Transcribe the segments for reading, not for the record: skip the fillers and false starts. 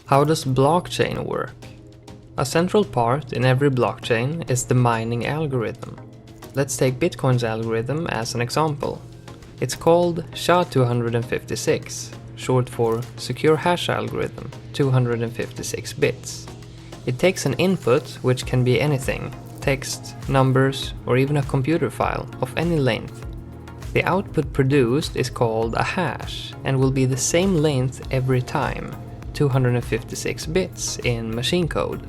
How does blockchain work? A central part in every blockchain is the mining algorithm. Let's take Bitcoin's algorithm as an example. It's called SHA-256, short for Secure Hash Algorithm, 256 bits. It takes an input, which can be anything, text, numbers, or even a computer file of any length. The output produced is called a hash and will be the same length every time, 256 bits in machine code.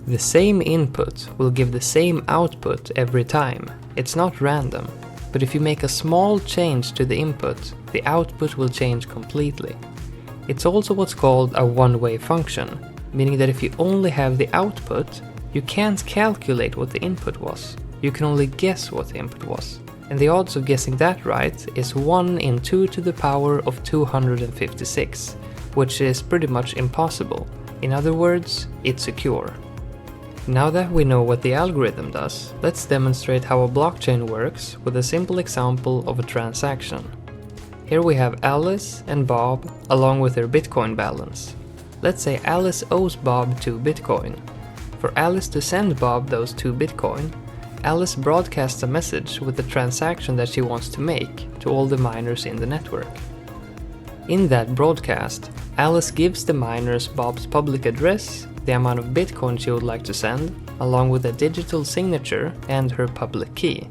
The same input will give the same output every time. It's not random, but if you make a small change to the input, the output will change completely. It's also what's called a one-way function, meaning that if you only have the output, you can't calculate what the input was. You can only guess what the input was. And the odds of guessing that right is 1 in 2 to the power of 256, which is pretty much impossible. In other words, it's secure. Now that we know what the algorithm does, let's demonstrate how a blockchain works with a simple example of a transaction. Here we have Alice and Bob along with their Bitcoin balance. Let's say Alice owes Bob 2 Bitcoin. For Alice to send Bob those 2 Bitcoin, Alice broadcasts a message with the transaction that she wants to make to all the miners in the network. In that broadcast, Alice gives the miners Bob's public address, the amount of Bitcoin she would like to send, along with a digital signature and her public key.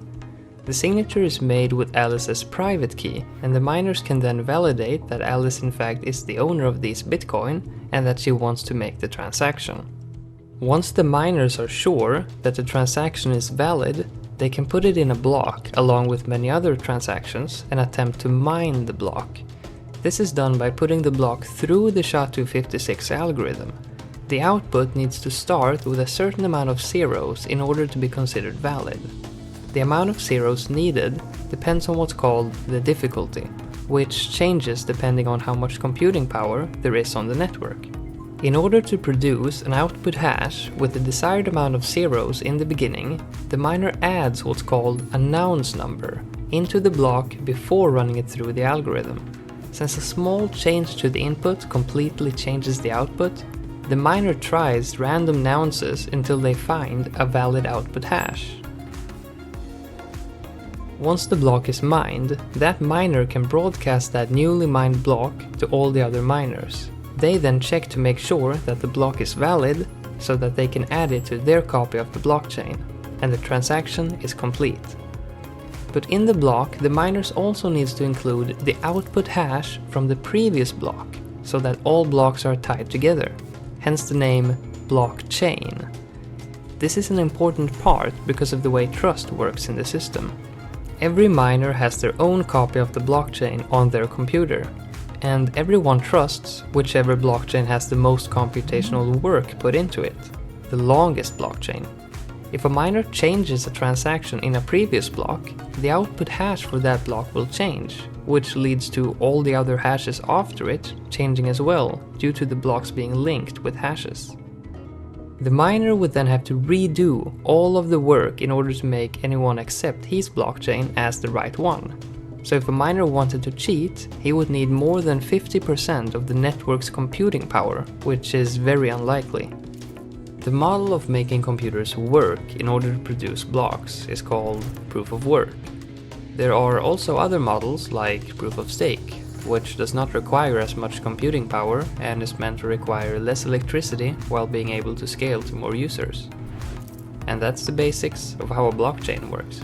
The signature is made with Alice's private key, and the miners can then validate that Alice in fact is the owner of these Bitcoin and that she wants to make the transaction. Once the miners are sure that the transaction is valid, they can put it in a block along with many other transactions and attempt to mine the block. This is done by putting the block through the SHA-256 algorithm. The output needs to start with a certain amount of zeros in order to be considered valid. The amount of zeros needed depends on what's called the difficulty, which changes depending on how much computing power there is on the network. In order to produce an output hash with the desired amount of zeros in the beginning, the miner adds what's called a nonce number into the block before running it through the algorithm. Since a small change to the input completely changes the output, the miner tries random nonces until they find a valid output hash. Once the block is mined, that miner can broadcast that newly mined block to all the other miners. They then check to make sure that the block is valid so that they can add it to their copy of the blockchain, and the transaction is complete. But in the block, the miners also needs to include the output hash from the previous block, so that all blocks are tied together, hence the name blockchain. This is an important part because of the way trust works in the system. Every miner has their own copy of the blockchain on their computer, and everyone trusts whichever blockchain has the most computational work put into it, the longest blockchain. If a miner changes a transaction in a previous block, the output hash for that block will change, which leads to all the other hashes after it changing as well, due to the blocks being linked with hashes. The miner would then have to redo all of the work in order to make anyone accept his blockchain as the right one. So if a miner wanted to cheat, he would need more than 50% of the network's computing power, which is very unlikely. The model of making computers work in order to produce blocks is called proof of work. There are also other models like proof of stake, which does not require as much computing power and is meant to require less electricity while being able to scale to more users. And that's the basics of how a blockchain works.